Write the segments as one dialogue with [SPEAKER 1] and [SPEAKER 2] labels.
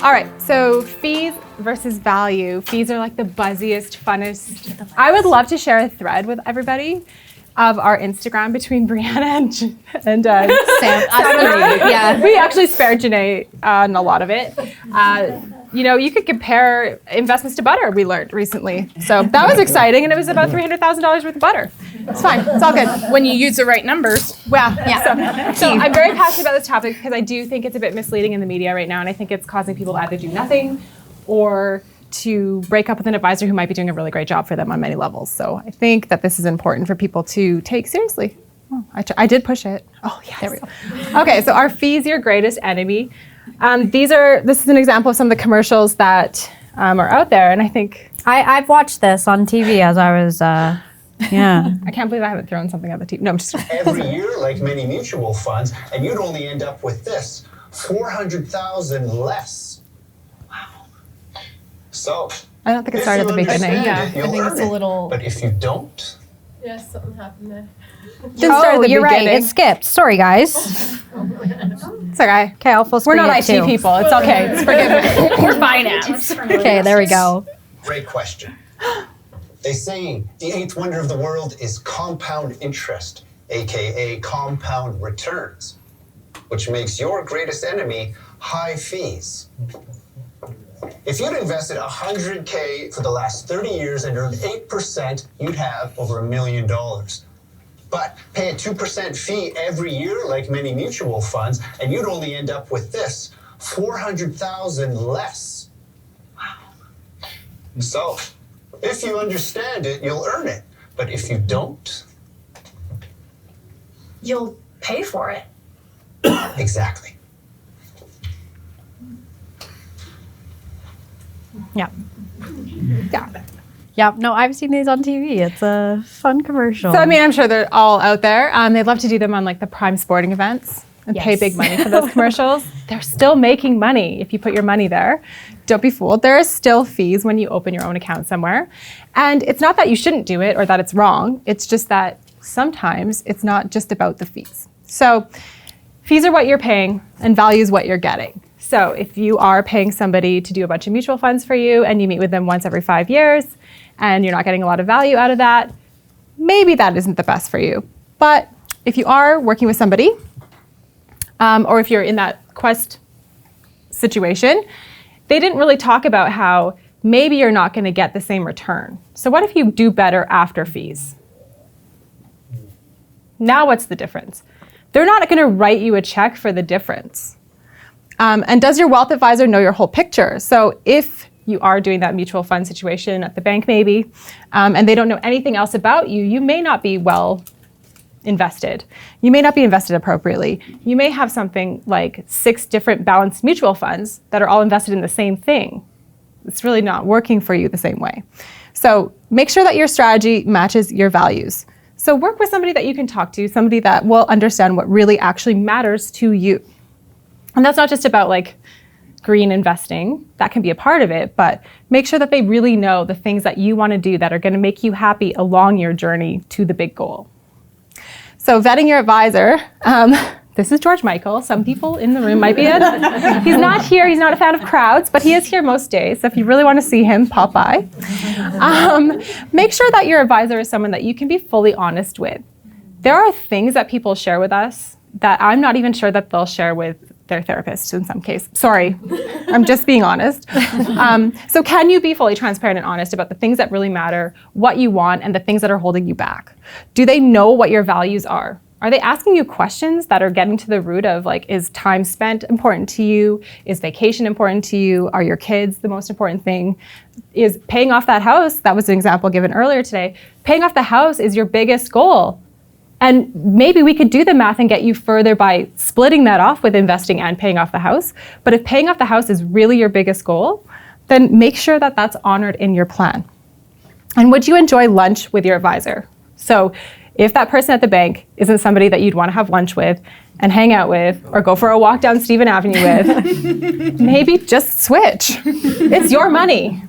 [SPEAKER 1] All right, so fees versus value. Fees are like the buzziest, funnest. I would love to share a thread with everybody of our Instagram between Brianna and Sam. Yeah, we actually spared Janae on a lot of it. You could compare investments to butter, we learned recently. So that was exciting, and it was about $300,000 worth of butter. It's fine, it's all good.
[SPEAKER 2] When you use the right numbers.
[SPEAKER 1] Wow. Yeah. So I'm very passionate about this topic because I do think it's a bit misleading in the media right now, and I think it's causing people to either do nothing or to break up with an advisor who might be doing a really great job for them on many levels. So I think that this is important for people to take seriously. Oh, I did push it. Oh, yes. There we go. Okay, so are fees your greatest enemy? This is an example of some of the commercials that are out there, and I think
[SPEAKER 3] I've watched this on TV as I was, yeah.
[SPEAKER 1] I can't believe I haven't thrown something at the TV. No, I'm just
[SPEAKER 4] every year, like many mutual funds, and you'd only end up with this, 400,000 less. Wow. So
[SPEAKER 1] I don't think it started at the beginning.
[SPEAKER 4] Yeah,
[SPEAKER 2] I think it's a little.
[SPEAKER 4] But if you don't,
[SPEAKER 2] Yes, something happened there.
[SPEAKER 3] You're right. It skipped. Sorry, guys.
[SPEAKER 1] It's okay.
[SPEAKER 3] Okay, I'll full
[SPEAKER 1] We're
[SPEAKER 3] screen
[SPEAKER 1] not
[SPEAKER 3] it
[SPEAKER 1] IT
[SPEAKER 3] too.
[SPEAKER 1] people. It's okay. It's forgiven.
[SPEAKER 2] We're finance.
[SPEAKER 3] Okay, there we go.
[SPEAKER 4] great question. They say the eighth wonder of the world is compound interest, aka compound returns, which makes your greatest enemy high fees. If you'd invested $100K for the last 30 years and earned 8%, you'd have over $1 million. But pay a 2% fee every year, like many mutual funds, and you'd only end up with this, 400,000 less. Wow. So, if you understand it, you'll earn it. But if you don't,
[SPEAKER 5] you'll pay for it.
[SPEAKER 4] Exactly.
[SPEAKER 3] Yeah. Yeah. Yeah, no, I've seen these on TV. It's a fun commercial.
[SPEAKER 1] So, I mean, I'm sure they're all out there. They'd love to do them on like the prime sporting events and pay big money for those commercials. They're still making money if you put your money there. Don't be fooled. There are still fees when you open your own account somewhere. And it's not that you shouldn't do it or that it's wrong. It's just that sometimes it's not just about the fees. So fees are what you're paying and value is what you're getting. So if you are paying somebody to do a bunch of mutual funds for you and you meet with them once every 5 years and you're not getting a lot of value out of that, maybe that isn't the best for you. But if you are working with somebody, or if you're in that Quest situation, they didn't really talk about how maybe you're not going to get the same return. So what if you do better after fees? Now what's the difference? They're not going to write you a check for the difference. And does your wealth advisor know your whole picture? So if you are doing that mutual fund situation at the bank maybe, and they don't know anything else about you, you may not be well invested. You may not be invested appropriately. You may have something like 6 different balanced mutual funds that are all invested in the same thing. It's really not working for you the same way. So make sure that your strategy matches your values. So work with somebody that you can talk to, somebody that will understand what really actually matters to you. And that's not just about like green investing, that can be a part of it, but make sure that they really know the things that you want to do that are going to make you happy along your journey to the big goal. So vetting your advisor, this is George Michael. Some people in the room might be in. He's not here, he's not a fan of crowds, but he is here most days. So if you really want to see him, pop by. Make sure that your advisor is someone that you can be fully honest with. There are things that people share with us that I'm not even sure that they'll share with their therapist in some case. Sorry, I'm just being honest. So can you be fully transparent and honest about the things that really matter, what you want, and the things that are holding you back? Do they know what your values are? Are they asking you questions that are getting to the root of like, is time spent important to you? Is vacation important to you? Are your kids the most important thing? Is paying off that house, that was an example given earlier today, paying off the house is your biggest goal. And maybe we could do the math and get you further by splitting that off with investing and paying off the house. But if paying off the house is really your biggest goal, then make sure that that's honored in your plan. And would you enjoy lunch with your advisor? So if that person at the bank isn't somebody that you'd want to have lunch with and hang out with or go for a walk down Stephen Avenue with, maybe just switch. It's your money.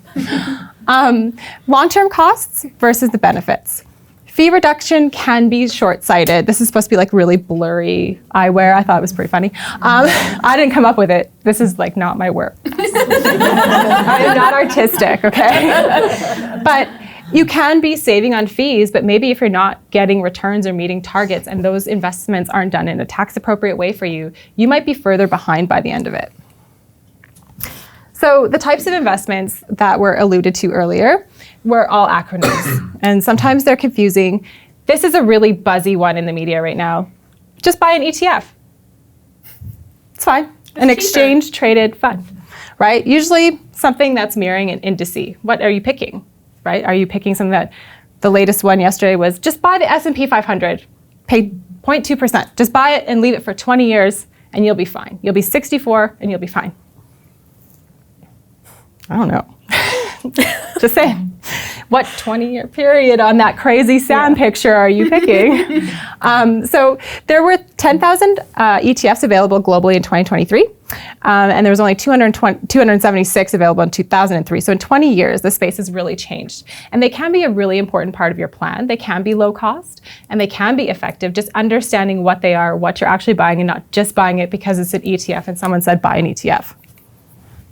[SPEAKER 1] Long-term costs versus the benefits. Fee reduction can be short-sighted. This is supposed to be like really blurry eyewear. I thought it was pretty funny. I didn't come up with it. This is like not my work. I am not artistic, okay? But you can be saving on fees, but maybe if you're not getting returns or meeting targets and those investments aren't done in a tax-appropriate way for you, you might be further behind by the end of it. So the types of investments that were alluded to earlier were all acronyms, and sometimes they're confusing. This is a really buzzy one in the media right now. Just buy an ETF. It's fine. An exchange-traded fund, right? Usually something that's mirroring an indice. What are you picking, right? Are you picking something that the latest one yesterday was just buy the S&P 500, pay 0.2%. Just buy it and leave it for 20 years and you'll be fine. You'll be 64 and you'll be fine. I don't know. Just saying. What 20-year period on that crazy sand picture are you picking? So there were 10,000 ETFs available globally in 2023, and there was only 276 available in 2003. So in 20 years, the space has really changed. And they can be a really important part of your plan. They can be low cost, and they can be effective, just understanding what they are, what you're actually buying, and not just buying it because it's an ETF and someone said buy an ETF.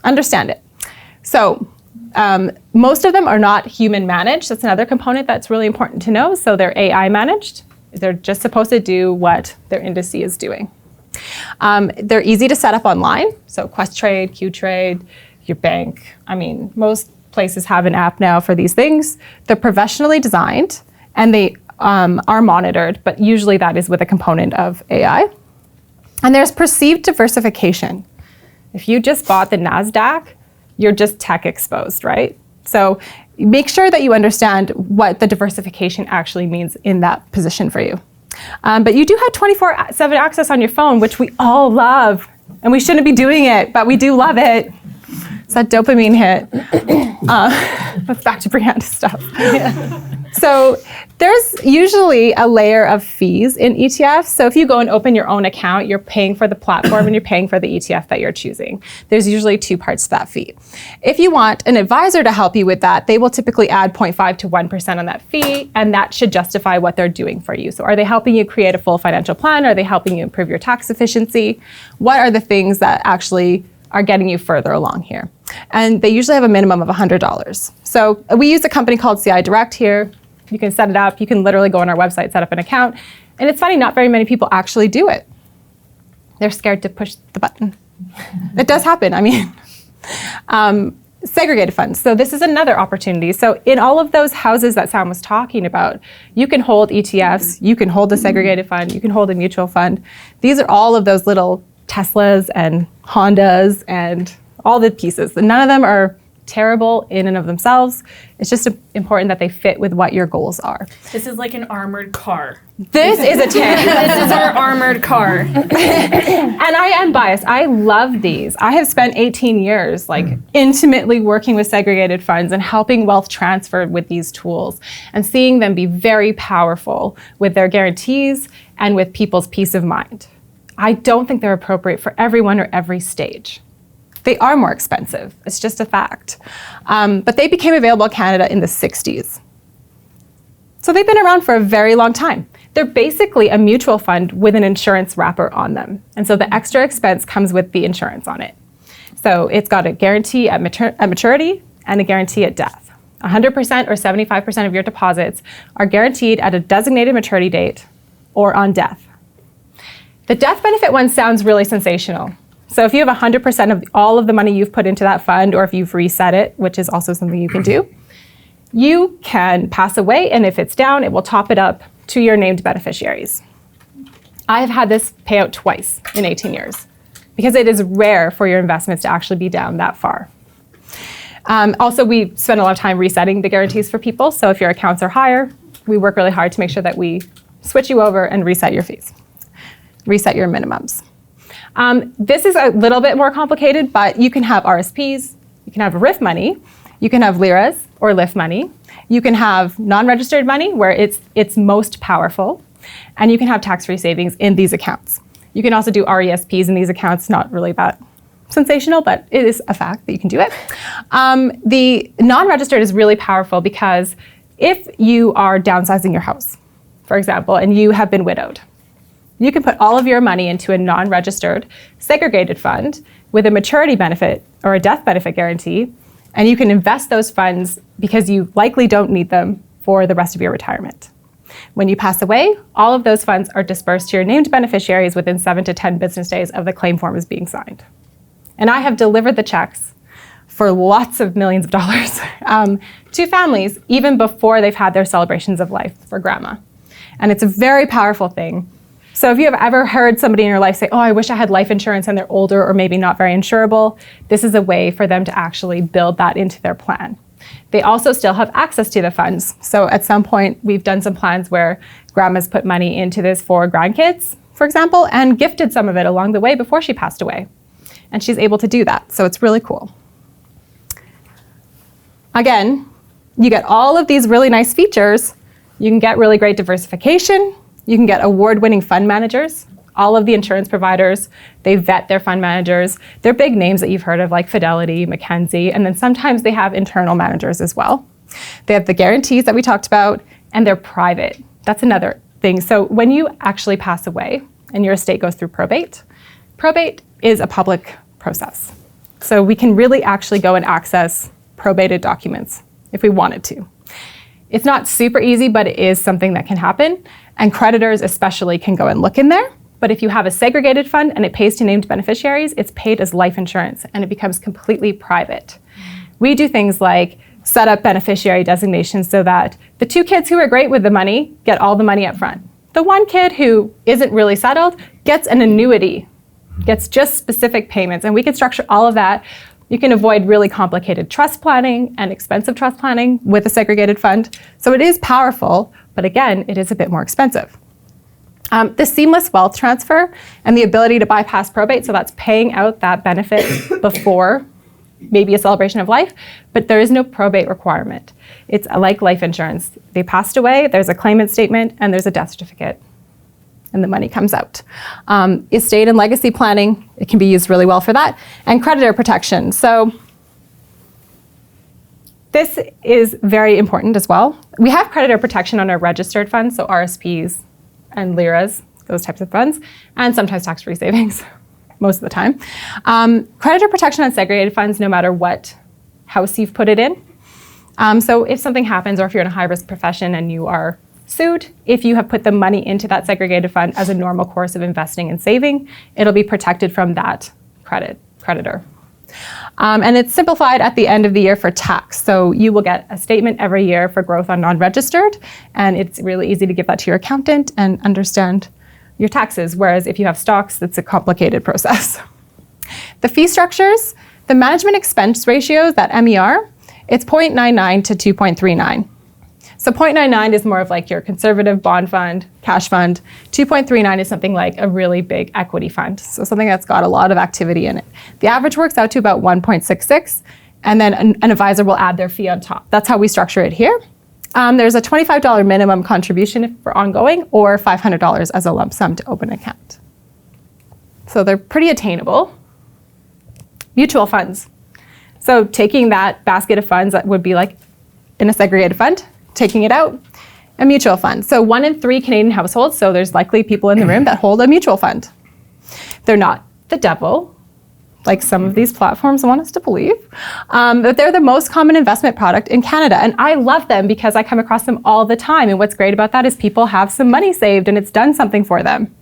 [SPEAKER 1] Understand it. So most of them are not human managed. That's another component that's really important to know. So they're AI managed. They're just supposed to do what their indice is doing. They're easy to set up online. So Questrade, Qtrade, your bank. I mean, most places have an app now for these things. They're professionally designed and they are monitored, but usually that is with a component of AI. And there's perceived diversification. If you just bought the NASDAQ, you're just tech exposed, right? So make sure that you understand what the diversification actually means in that position for you. But you do have 24/7 access on your phone, which we all love. And we shouldn't be doing it, but we do love it. It's that dopamine hit. That's back to Brianna's stuff. So there's usually a layer of fees in ETFs. So if you go and open your own account, you're paying for the platform and you're paying for the ETF that you're choosing. There's usually two parts to that fee. If you want an advisor to help you with that, they will typically add 0.5 to 1% on that fee, and that should justify what they're doing for you. So are they helping you create a full financial plan? Are they helping you improve your tax efficiency? What are the things that actually are getting you further along here? And they usually have a minimum of $100. So we use a company called CI Direct here. You can set it up. You can literally go on our website, set up an account. And it's funny, not very many people actually do it. They're scared to push the button. It does happen. I mean, segregated funds. So this is another opportunity. So in all of those houses that Sam was talking about, you can hold ETFs, you can hold a segregated fund, you can hold a mutual fund. These are all of those little Teslas and Hondas and all the pieces. And none of them are terrible in and of themselves. It's just important that they fit with what your goals are.
[SPEAKER 2] This is like an armored car.
[SPEAKER 1] This is a tank.
[SPEAKER 2] This is our armored car.
[SPEAKER 1] And I am biased. I love these. I have spent 18 years intimately working with segregated funds and helping wealth transfer with these tools and seeing them be very powerful with their guarantees and with people's peace of mind. I don't think they're appropriate for everyone or every stage. They are more expensive. It's just a fact. But they became available in Canada in the 60s. So they've been around for a very long time. They're basically a mutual fund with an insurance wrapper on them. And so the extra expense comes with the insurance on it. So it's got a guarantee at maturity and a guarantee at death. 100% or 75% of your deposits are guaranteed at a designated maturity date or on death. The death benefit one sounds really sensational. So if you have 100% of all of the money you've put into that fund, or if you've reset it, which is also something you can do, you can pass away, and if it's down, it will top it up to your named beneficiaries. I have had this pay out twice in 18 years because it is rare for your investments to actually be down that far. Also, we spend a lot of time resetting the guarantees for people. So if your accounts are higher, we work really hard to make sure that we switch you over and reset your fees, reset your minimums. This is a little bit more complicated, but you can have RSPs, you can have RIF money, you can have liras or LIF money, you can have non-registered money where it's most powerful, and you can have tax-free savings in these accounts. You can also do RESPs in these accounts, not really that sensational, but it is a fact that you can do it. The non-registered is really powerful because If you are downsizing your house, for example, and you have been widowed, you can put all of your money into a non-registered, segregated fund with a maturity benefit or a death benefit guarantee, and you can invest those funds because you likely don't need them for the rest of your retirement. When you pass away, all of those funds are dispersed to your named beneficiaries within 7 to 10 business days of the claim form is being signed. And I have delivered the checks for lots of millions of dollars to families even before they've had their celebrations of life for grandma. And it's a very powerful thing. So if you have ever heard somebody in your life say, oh, I wish I had life insurance and they're older or maybe not very insurable, this is a way for them to actually build that into their plan. They also still have access to the funds. So at some point, we've done some plans where grandma's put money into this for grandkids, for example, and gifted some of it along the way before she passed away. And she's able to do that. So it's really cool. Again, you get all of these really nice features. You can get really great diversification. You can get award-winning fund managers. All of the insurance providers, they vet their fund managers. They're big names that you've heard of like Fidelity, McKinsey, and then sometimes they have internal managers as well. They have the guarantees that we talked about, and they're private. That's another thing. So when you actually pass away and your estate goes through probate, probate is a public process. So we can really actually go and access probated documents if we wanted to. It's not super easy, but it is something that can happen. And creditors especially can go and look in there. But if you have a segregated fund and it pays to named beneficiaries, it's paid as life insurance and it becomes completely private. We do things like set up beneficiary designations so that the 2 kids who are great with the money get all the money up front. The 1 kid who isn't really settled gets an annuity, gets just specific payments, and we can structure all of that. You can avoid really complicated trust planning and expensive trust planning with a segregated fund. So it is powerful, but again, it is a bit more expensive. The seamless wealth transfer and the ability to bypass probate, so that's paying out that benefit before maybe a celebration of life, but there is no probate requirement. It's like life insurance. They passed away, there's a claimant statement, and there's a death certificate, and the money comes out. Estate and legacy planning, it can be used really well for that, and creditor protection. So this is very important as well. We have creditor protection on our registered funds, so RSPs and LIRAs, those types of funds, and sometimes tax-free savings, most of the time. Creditor protection on segregated funds, no matter what house you've put it in. So if something happens, or if you're in a high-risk profession and you are sued, if you have put the money into that segregated fund as a normal course of investing and saving, it'll be protected from that creditor. And it's simplified at the end of the year for tax. So you will get a statement every year for growth on non-registered, and it's really easy to give that to your accountant and understand your taxes, whereas if you have stocks, it's a complicated process. The fee structures, the management expense ratios, that MER, it's 0.99 to 2.39. So 0.99 is more of like your conservative bond fund, cash fund. 2.39 is something like a really big equity fund. So something that's got a lot of activity in it. The average works out to about 1.66, and then an advisor will add their fee on top. That's how we structure it here. There's a $25 minimum contribution for ongoing, or $500 as a lump sum to open an account. So they're pretty attainable. Mutual funds. So taking that basket of funds that would be like in a segregated fund, taking it out, a mutual fund. So 1 in 3 Canadian households, so there's likely people in the room that hold a mutual fund. They're not the devil, like some of these platforms want us to believe, but they're the most common investment product in Canada. And I love them because I come across them all the time. And what's great about that is people have some money saved and it's done something for them.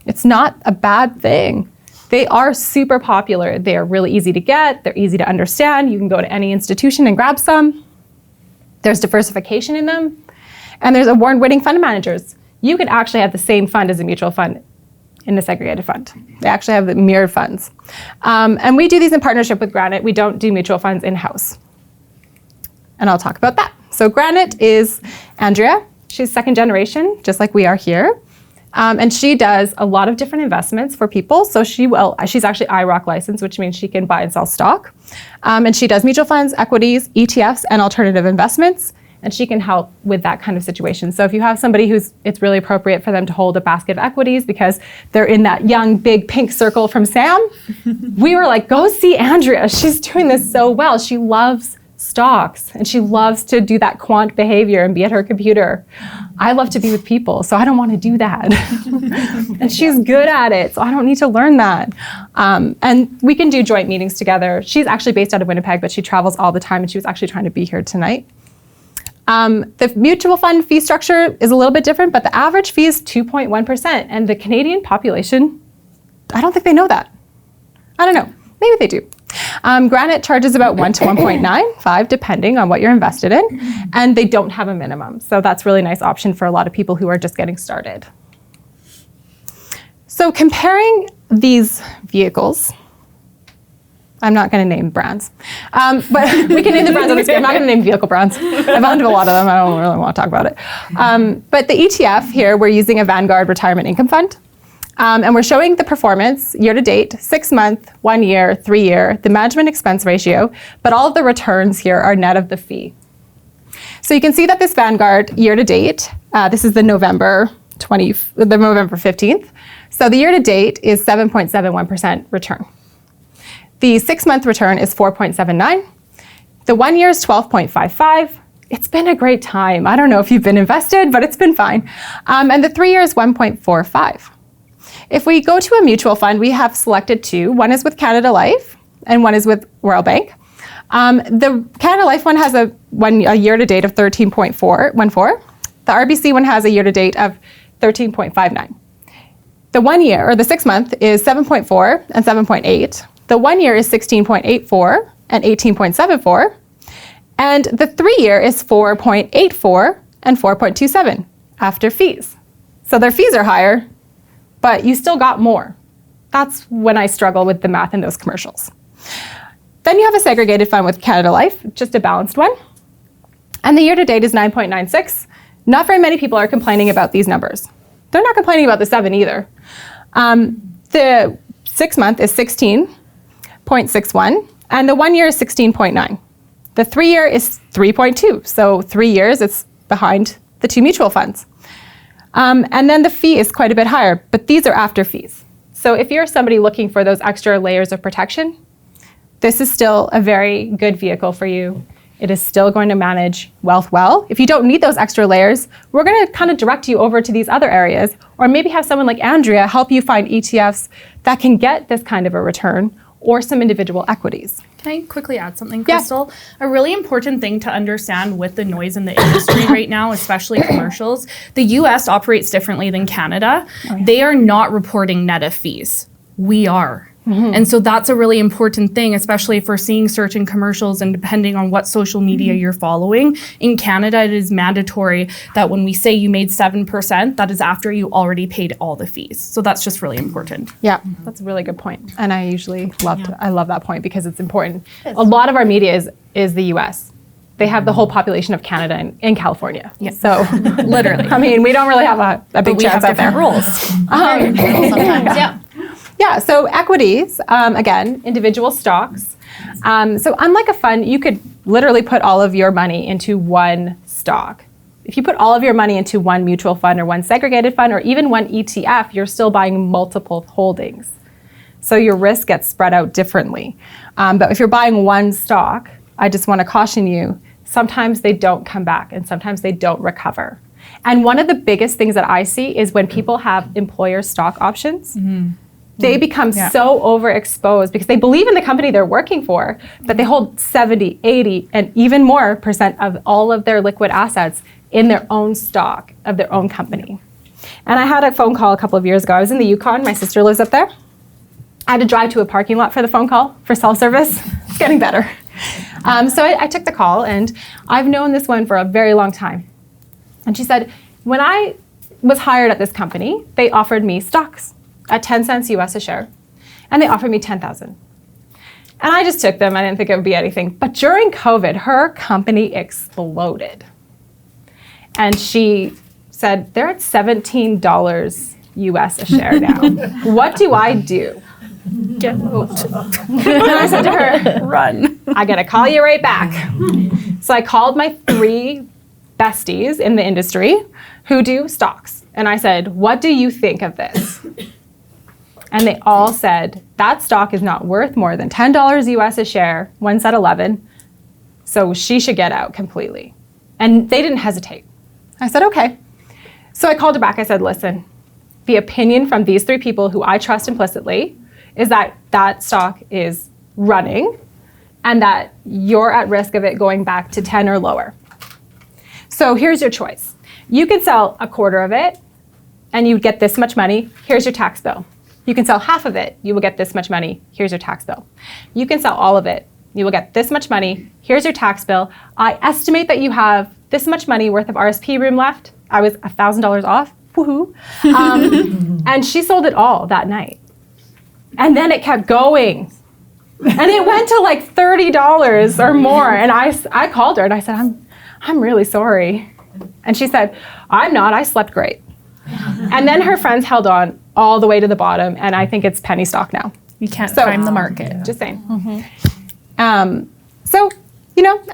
[SPEAKER 1] It's not a bad thing. They are super popular. They are really easy to get. They're easy to understand. You can go to any institution and grab some. There's diversification in them. And there's award-winning fund managers. You can actually have the same fund as a mutual fund in a segregated fund. They actually have the mirrored funds. And we do these in partnership with Granite. We don't do mutual funds in-house. And I'll talk about that. So Granite is Andrea. She's second generation, just like we are here. And she does a lot of different investments for people. So she's actually IROC licensed, which means she can buy and sell stock. And she does mutual funds, equities, ETFs, and alternative investments. And she can help with that kind of situation. So if you have somebody it's really appropriate for them to hold a basket of equities because they're in that young, big pink circle from Sam, we were like, go see Andrea. She's doing this so well. She loves stocks, and she loves to do that quant behavior and be at her computer. I love to be with people, so I don't want to do that. And she's good at it, so I don't need to learn that. And we can do joint meetings together. She's actually based out of Winnipeg, but she travels all the time, and she was actually trying to be here tonight. The mutual fund fee structure is a little bit different, but the average fee is 2.1%, and the Canadian population, I don't think they know that. I don't know, maybe they do. Granite charges about 1 to 1.95, depending on what you're invested in, and they don't have a minimum. So that's a really nice option for a lot of people who are just getting started. So comparing these vehicles, I'm not going to name brands, but we can name the brands on the screen. I'm not going to name vehicle brands. I've owned a lot of them. I don't really want to talk about it. But the ETF here, we're using a Vanguard Retirement Income Fund. And we're showing the performance year to date, 6 month, 1 year, 3 year, the management expense ratio, but all of the returns here are net of the fee. So you can see that this Vanguard year to date, this is the November 15th. So the year to date is 7.71% return. The 6 month return is 4.79. The 1 year is 12.55. It's been a great time. I don't know if you've been invested, but it's been fine. And the 3 year is 1.45. If we go to a mutual fund, we have selected two. One is with Canada Life and one is with Royal Bank. The Canada Life one has a year to date of 13.14. The RBC one has a year to date of 13.59. The 1 year, or the 6 month, is 7.4 and 7.8. The 1 year is 16.84 and 18.74. And the 3 year is 4.84 and 4.27 after fees. So their fees are higher, but you still got more. That's when I struggle with the math in those commercials. Then you have a segregated fund with Canada Life, just a balanced one. And the year to date is 9.96. Not very many people are complaining about these numbers. They're not complaining about the 7 either. The 6 month is 16.61, and the 1 year is 16.9. The 3 year is 3.2, so 3 years it's behind the two mutual funds. And then the fee is quite a bit higher, but these are after fees. So if you're somebody looking for those extra layers of protection, this is still a very good vehicle for you. It is still going to manage wealth well. If you don't need those extra layers, we're going to kind of direct you over to these other areas, or maybe have someone like Andrea help you find ETFs that can get this kind of a return, or some individual equities.
[SPEAKER 2] Can I quickly add something, Crystal? Yeah. A really important thing to understand with the noise in the industry right now, especially commercials, the US operates differently than Canada. Oh, yeah. They are not reporting net of fees. We are. Mm-hmm. And so that's a really important thing, especially if we're seeing certain commercials and depending on what social media you're following. In Canada, it is mandatory that when we say you made 7%, that is after you already paid all the fees. So that's just really important.
[SPEAKER 1] Yeah, that's a really good point. And I usually I love that point because it's important. A lot of our media is the US. They have the whole population of Canada in California. Yeah. So literally. I mean, we don't really have a big chance out there.
[SPEAKER 2] Rules.
[SPEAKER 3] Sometimes, yeah.
[SPEAKER 1] Yeah, so equities, again, individual stocks. So unlike a fund, you could literally put all of your money into one stock. If you put all of your money into one mutual fund or one segregated fund or even one ETF, you're still buying multiple holdings. So your risk gets spread out differently. But if you're buying one stock, I just want to caution you, sometimes they don't come back and sometimes they don't recover. And one of the biggest things that I see is when people have employer stock options, they become so overexposed because they believe in the company they're working for, but they hold 70, 80, and even more % of all of their liquid assets in their own stock of their own company. And I had a phone call a couple of years ago. I was in the Yukon. My sister lives up there. I had to drive to a parking lot for the phone call for self-service. It's getting better. So I took the call, and I've known this one for a very long time. And she said, when I was hired at this company, they offered me stocks at 10 cents US a share, and they offered me 10,000. And I just took them. I didn't think it would be anything. But during COVID, her company exploded. And she said, they're at $17 US a share now. What do I do?
[SPEAKER 2] Get out.
[SPEAKER 1] And I said to her, run. I gotta call you right back. So I called my 3 besties in the industry who do stocks. And I said, what do you think of this? And they all said, that stock is not worth more than $10 US a share, one's at 11. So she should get out completely. And they didn't hesitate. I said, okay. So I called her back. I said, listen, the opinion from these 3 people who I trust implicitly is that that stock is running and that you're at risk of it going back to 10 or lower. So here's your choice. You can sell a quarter of it and you get this much money. Here's your tax bill. You can sell half of it. You will get this much money. Here's your tax bill. You can sell all of it. You will get this much money. Here's your tax bill. I estimate that you have this much money worth of RSP room left. I was $1,000 off. Woohoo. And she sold it all that night. And then it kept going. And it went to like $30 or more. And I called her and I said, I'm really sorry. And she said, I'm not. I slept great. And then her friends held on all the way to the bottom. And I think it's penny stock now.
[SPEAKER 2] You can't time the market.
[SPEAKER 1] Just saying. So,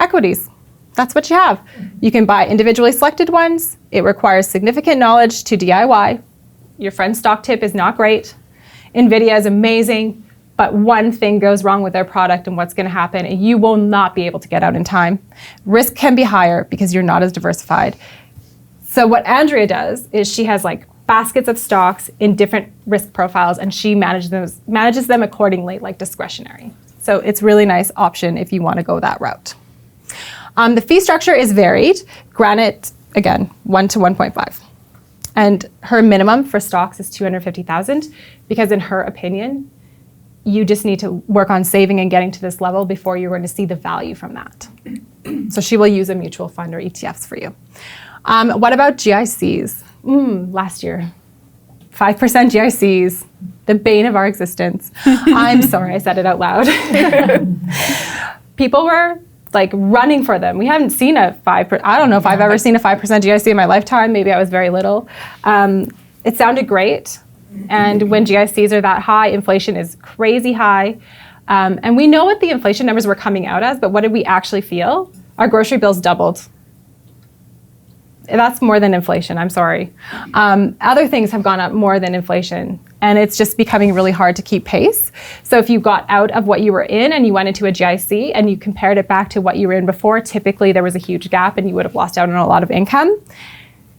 [SPEAKER 1] equities. That's what you have. You can buy individually selected ones. It requires significant knowledge to DIY. Your friend's stock tip is not great. NVIDIA is amazing, but one thing goes wrong with their product and what's going to happen, and you will not be able to get out in time. Risk can be higher because you're not as diversified. So what Andrea does is she has like baskets of stocks in different risk profiles, and she manages them accordingly, like discretionary. So it's a really nice option if you want to go that route. The fee structure is varied. Granite, again, 1 to 1.5. And her minimum for stocks is $250,000 because in her opinion, you just need to work on saving and getting to this level before you're going to see the value from that. So she will use a mutual fund or ETFs for you. What about GICs? Last year, 5% GICs, the bane of our existence. I'm sorry I said it out loud. People were like running for them. We haven't seen a 5%. I don't know if I've ever seen a 5% GIC in my lifetime. Maybe I was very little. It sounded great. And when GICs are that high, inflation is crazy high. And we know what the inflation numbers were coming out as, but what did we actually feel? Our grocery bills doubled. That's more than inflation, I'm sorry. Other things have gone up more than inflation, and it's just becoming really hard to keep pace. So if you got out of what you were in and you went into a GIC and you compared it back to what you were in before, typically there was a huge gap and you would have lost out on a lot of income.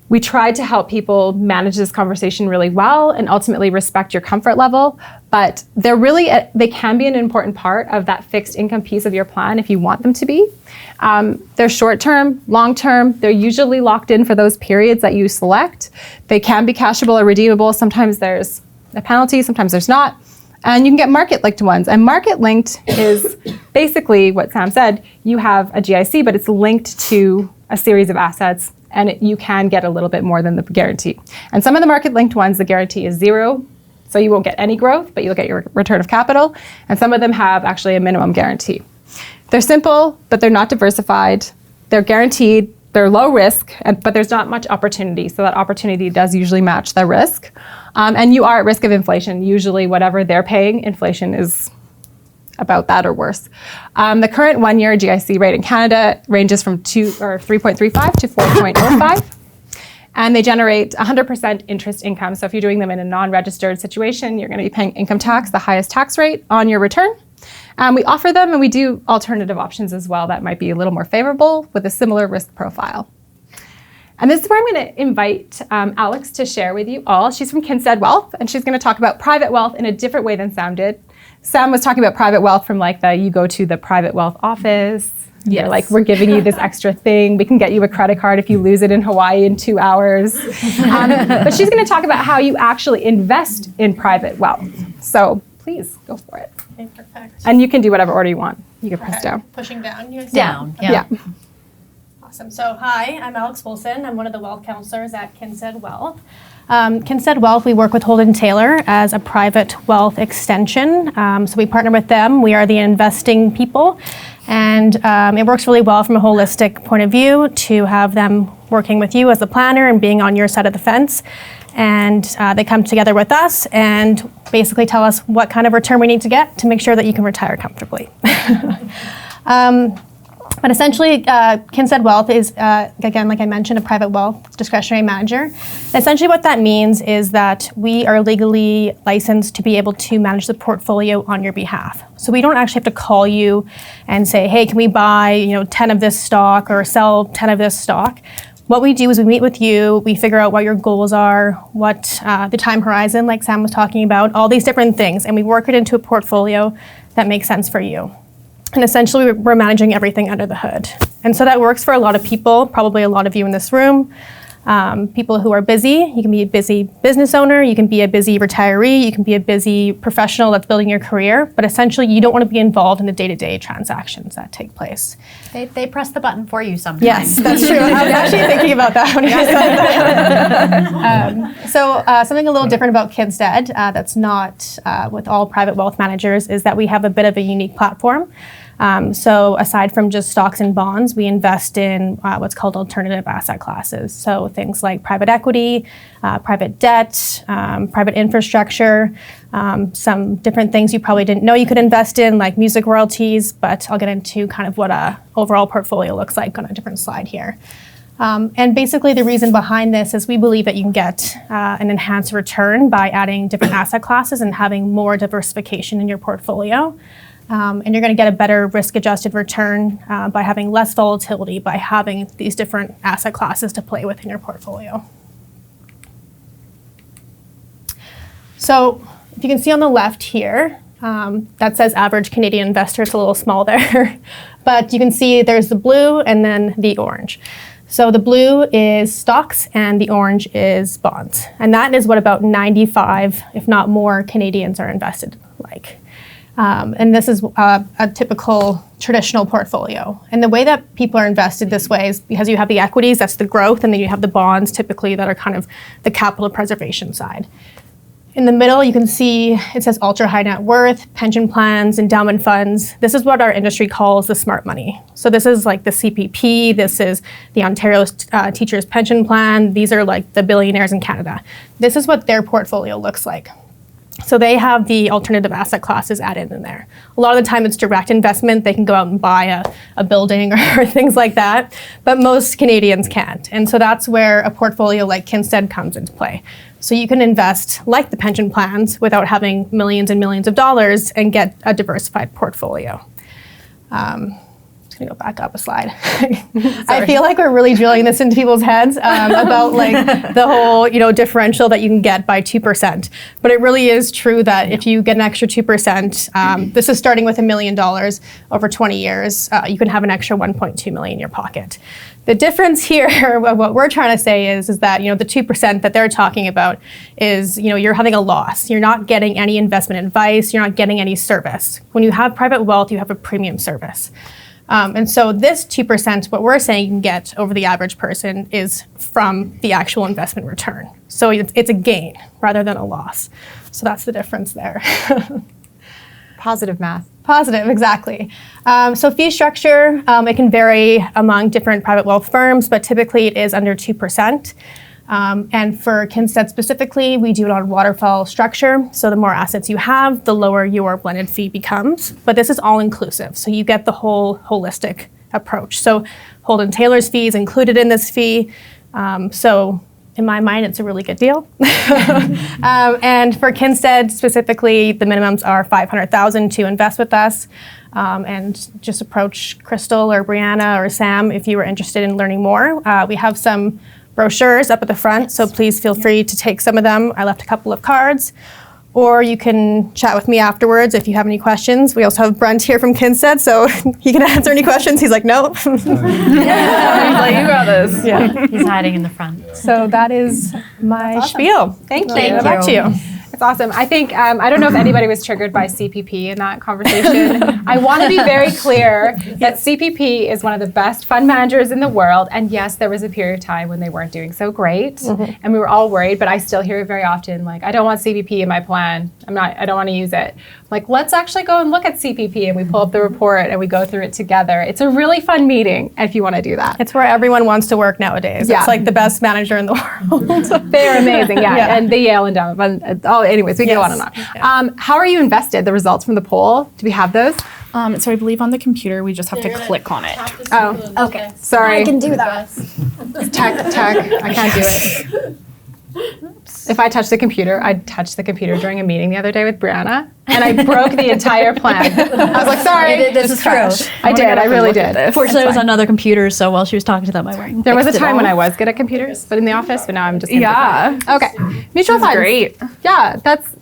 [SPEAKER 1] We tried to help people manage this conversation really well and ultimately respect your comfort level, but they can be an important part of that fixed income piece of your plan if you want them to be. They're short-term, long-term. They're usually locked in for those periods that you select. They can be cashable or redeemable. Sometimes there's a penalty, sometimes there's not. And you can get market-linked ones. And market-linked is basically what Sam said. You have a GIC, but it's linked to a series of assets, and you can get a little bit more than the guarantee. And some of the market-linked ones, the guarantee is 0, so you won't get any growth, but you'll get your return of capital. And some of them have actually a minimum guarantee. They're simple, but they're not diversified. They're guaranteed, they're low risk, but there's not much opportunity. So that opportunity does usually match the risk. And you are at risk of inflation. Usually whatever they're paying, inflation is about that or worse. The current 1-year GIC rate in Canada ranges from 3.35 to 4.05. And they generate 100% interest income. So if you're doing them in a non-registered situation, you're going to be paying income tax, the highest tax rate on your return. We offer them, and we do alternative options as well that might be a little more favorable with a similar risk profile. And this is where I'm going to invite Alex to share with you all. She's from Kinstead Wealth, and she's going to talk about private wealth in a different way than Sam did. Sam was talking about private wealth from like you go to the private wealth office. Yes. Like, we're giving you this extra thing. We can get you a credit card if you lose it in Hawaii in 2 hours. But she's going to talk about how you actually invest in private wealth. So please go for it.
[SPEAKER 6] Okay, perfect.
[SPEAKER 1] And you can do whatever order you want. You can press down.
[SPEAKER 6] Pushing down. You guys
[SPEAKER 3] Down,
[SPEAKER 6] Okay.
[SPEAKER 3] yeah.
[SPEAKER 6] Awesome. So hi, I'm Alex Wilson. I'm one of the wealth counselors at Kinstead Wealth. Kinstead Wealth, we work with Holden Taylor as a private wealth extension. So we partner with them. We are the investing people. And it works really well from a holistic point of view to have them working with you as a planner and being on your side of the fence. And they come together with us and basically tell us what kind of return we need to get to make sure that you can retire comfortably. But essentially, Kinsted Wealth is, again, like I mentioned, a private wealth discretionary manager. And essentially what that means is that we are legally licensed to be able to manage the portfolio on your behalf. So we don't actually have to call you and say, hey, can we buy 10 of this stock or sell 10 of this stock? What we do is we meet with you, we figure out what your goals are, what the time horizon, like Sam was talking about, all these different things, and we work it into a portfolio that makes sense for you. And essentially, we're managing everything under the hood. And so that works for a lot of people, probably a lot of you in this room. People who are busy. You can be a busy business owner, you can be a busy retiree, you can be a busy professional that's building your career, but essentially you don't want to be involved in the day-to-day transactions that take place.
[SPEAKER 3] They press the button for you sometimes.
[SPEAKER 6] Yes, that's true. I was actually thinking about that when you said that. Something a little different about Kinsted that's not with all private wealth managers is that we have a bit of a unique platform. So aside from just stocks and bonds, we invest in what's called alternative asset classes. So things like private equity, private debt, private infrastructure, some different things you probably didn't know you could invest in, like music royalties, but I'll get into kind of what a overall portfolio looks like on a different slide here. And basically the reason behind this is we believe that you can get an enhanced return by adding different asset classes and having more diversification in your portfolio. And you're going to get a better risk-adjusted return by having less volatility, by having these different asset classes to play with in your portfolio. So if you can see on the left here, that says average Canadian investor. It's a little small there. But you can see there's the blue and then the orange. So the blue is stocks and the orange is bonds. And that is what about 95, if not more, Canadians are invested like. And this is a typical traditional portfolio. And the way that people are invested this way is because you have the equities, that's the growth, and then you have the bonds typically that are kind of the capital preservation side. In the middle, you can see it says ultra high net worth, pension plans, endowment funds. This is what our industry calls the smart money. So this is like the CPP, this is the Ontario Teachers Pension Plan. These are like the billionaires in Canada. This is what their portfolio looks like. So they have the alternative asset classes added in there. A lot of the time it's direct investment. They can go out and buy a building or things like that, but most Canadians can't. And so that's where a portfolio like Kinsted comes into play. So you can invest like the pension plans without having millions and millions of dollars and get a diversified portfolio. Just gonna go back up a slide. I feel like we're really drilling this into people's heads about like the whole differential that you can get by 2%. But it really is true that if you get an extra 2%, this is starting with $1 million over 20 years, you can have an extra 1.2 million in your pocket. The difference here, what we're trying to say is that the 2% that they're talking about is you're having a loss. You're not getting any investment advice. You're not getting any service. When you have private wealth, you have a premium service. And so this 2%, what we're saying you can get over the average person is from the actual investment return. So it's a gain rather than a loss. So that's the difference there.
[SPEAKER 1] Positive math.
[SPEAKER 6] Positive, exactly. So fee structure, it can vary among different private wealth firms, but typically it is under 2%. And for Kinsted specifically, we do it on waterfall structure. So the more assets you have, the lower your blended fee becomes. But this is all inclusive. So you get the whole holistic approach. So Holden Taylor's fee is included in this fee. So in my mind, it's a really good deal. And for Kinsted specifically, the minimums are $500,000 to invest with us. And just approach Crystal or Brianna or Sam if you were interested in learning more. We have some brochures up at the front, so please feel free to take some of them. I left a couple of cards. Or you can chat with me afterwards if you have any questions. We also have Brent here from Kinsted, so he can answer any questions. He's like, no.
[SPEAKER 2] He's like, you got this.
[SPEAKER 6] Yeah.
[SPEAKER 3] He's hiding in the front.
[SPEAKER 6] So that is my spiel.
[SPEAKER 1] Thank you.
[SPEAKER 6] Back to you.
[SPEAKER 1] It's awesome. I think, I don't know if anybody was triggered by CPP in that conversation. I want to be very clear that CPP is one of the best fund managers in the world. And yes, there was a period of time when they weren't doing so great. And we were all worried, but I still hear it very often, like, I don't want CPP in my plan. I don't want to use it. Like, let's actually go and look at CPP, and we pull up the report and we go through it together. It's a really fun meeting if you want to do that.
[SPEAKER 6] It's where everyone wants to work nowadays.
[SPEAKER 1] Yeah.
[SPEAKER 6] It's like the best manager in the world.
[SPEAKER 1] They're amazing, yeah. And the Yale Endowment. Anyways, we can go on and on. How are you invested? The results from the poll, do we have those?
[SPEAKER 2] So I believe on the computer we just have to click on it.
[SPEAKER 1] Oh,
[SPEAKER 3] Okay.
[SPEAKER 1] sorry.
[SPEAKER 3] I can do that.
[SPEAKER 1] Tech. I can't do it. If I touch the computer, I touched the computer during a meeting the other day with Brianna, and I broke the entire plan. I was like, sorry.
[SPEAKER 3] This is true.
[SPEAKER 1] I did. I really did.
[SPEAKER 3] Fortunately, it was on other computers, so while she was talking to them, I
[SPEAKER 1] There was a
[SPEAKER 3] fixed it
[SPEAKER 1] time when
[SPEAKER 3] all.
[SPEAKER 1] I was good at computers, but in the office, but now I'm just
[SPEAKER 2] Yeah.
[SPEAKER 1] Okay. Mutual funds.
[SPEAKER 2] Great.
[SPEAKER 1] Yeah,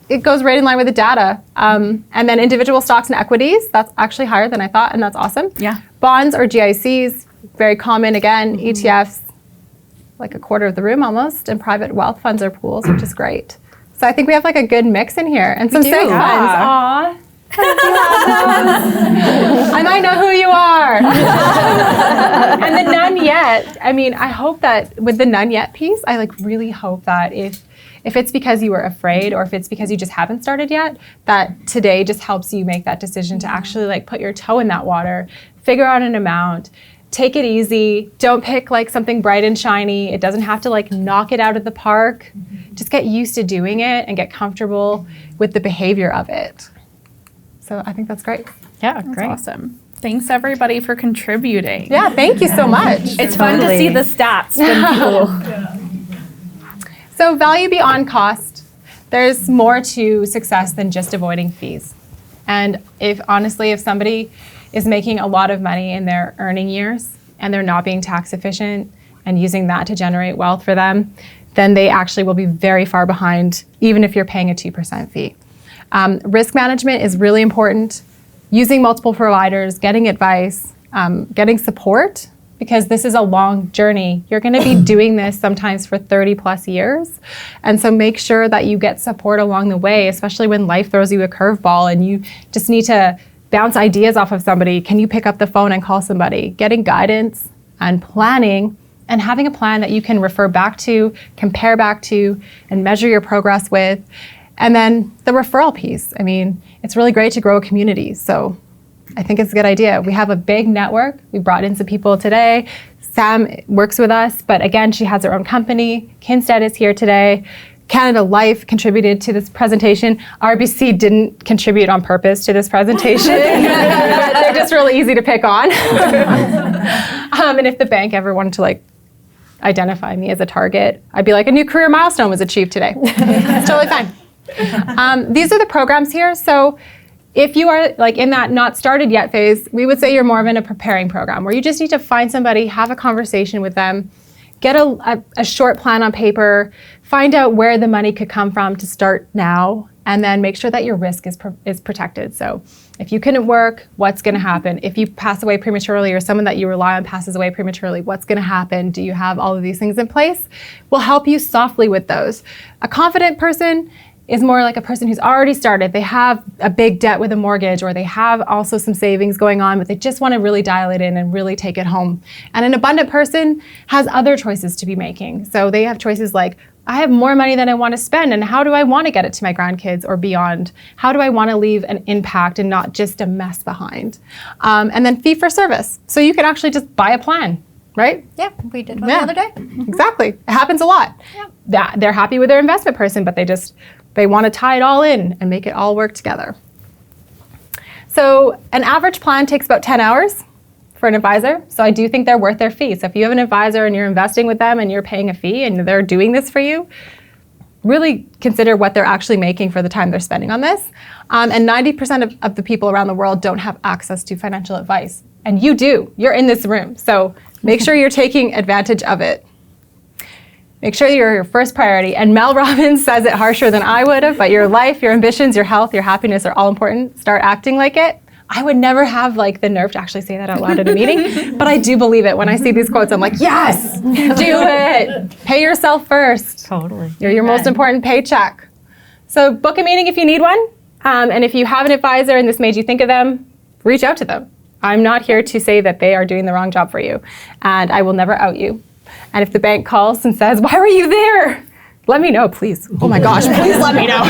[SPEAKER 1] it goes right in line with the data. And then individual stocks and equities, that's actually higher than I thought, and that's awesome.
[SPEAKER 2] Yeah.
[SPEAKER 1] Bonds or GICs, very common again. ETFs, like a quarter of the room almost, and private wealth funds or pools, which is great. So I think we have like a good mix in here, and some civic funds. Aw. I might know who you are. And the none yet. I mean, I hope that with the none yet piece, I like really hope that if it's because you were afraid or if it's because you just haven't started yet, that today just helps you make that decision to actually like put your toe in that water, figure out an amount, take it easy. Don't pick like something bright and shiny. It doesn't have to like knock it out of the park. Just get used to doing it and get comfortable with the behavior of it. So I think that's great.
[SPEAKER 3] Yeah,
[SPEAKER 2] That's
[SPEAKER 3] great.
[SPEAKER 2] awesome. Thanks everybody for contributing.
[SPEAKER 1] Yeah, thank you so much.
[SPEAKER 2] It's fun to see the stats from people.
[SPEAKER 1] So value beyond cost, there's more to success than just avoiding fees. And if somebody is making a lot of money in their earning years and they're not being tax efficient and using that to generate wealth for them, then they actually will be very far behind, even if you're paying a 2% fee. Risk management is really important. Using multiple providers, getting advice, getting support, because this is a long journey. You're going to be doing this sometimes for 30 plus years. And so make sure that you get support along the way, especially when life throws you a curveball and you just need to bounce ideas off of somebody. Can you pick up the phone and call somebody? Getting guidance and planning and having a plan that you can refer back to, compare back to, and measure your progress with. And then the referral piece. I mean, it's really great to grow a community. So I think it's a good idea. We have a big network. We brought in some people today. Sam works with us, but again, she has her own company. Kinstead is here today. Canada Life contributed to this presentation. RBC didn't contribute on purpose to this presentation. They're just really easy to pick on. And if the bank ever wanted to like identify me as a target, I'd be like, a new career milestone was achieved today. It's totally fine. These are the programs here. So if you are like in that not started yet phase, we would say you're more of in a preparing program where you just need to find somebody, have a conversation with them, get a short plan on paper, find out where the money could come from to start now, and then make sure that your risk is protected. So if you couldn't work, what's going to happen? If you pass away prematurely or someone that you rely on passes away prematurely, what's going to happen? Do you have all of these things in place? We'll help you softly with those. A confident person is more like a person who's already started. They have a big debt with a mortgage, or they have also some savings going on, but they just want to really dial it in and really take it home. And an abundant person has other choices to be making. So they have choices like, I have more money than I want to spend, and how do I want to get it to my grandkids or beyond? How do I want to leave an impact and not just a mess behind? And then fee for service. So you can actually just buy a plan, right?
[SPEAKER 3] Yeah, we did one the other day.
[SPEAKER 1] Exactly. It happens a lot. Yeah. They're happy with their investment person, but they want to tie it all in and make it all work together. So an average plan takes about 10 hours for an advisor. So I do think they're worth their fee. So if you have an advisor and you're investing with them and you're paying a fee and they're doing this for you, really consider what they're actually making for the time they're spending on this. And 90% of the people around the world don't have access to financial advice. And you do. You're in this room. So make sure you're taking advantage of it. Make sure you're your first priority. And Mel Robbins says it harsher than I would have, but your life, your ambitions, your health, your happiness are all important. Start acting like it. I would never have like the nerve to actually say that out loud at a meeting, but I do believe it. When I see these quotes, I'm like, yes, do it. Pay yourself first.
[SPEAKER 3] Totally.
[SPEAKER 1] You're your most important paycheck. So book a meeting if you need one. And if you have an advisor and this made you think of them, reach out to them. I'm not here to say that they are doing the wrong job for you, and I will never out you. And if the bank calls and says, why were you there? Let me know, please. Oh my gosh, please let me know.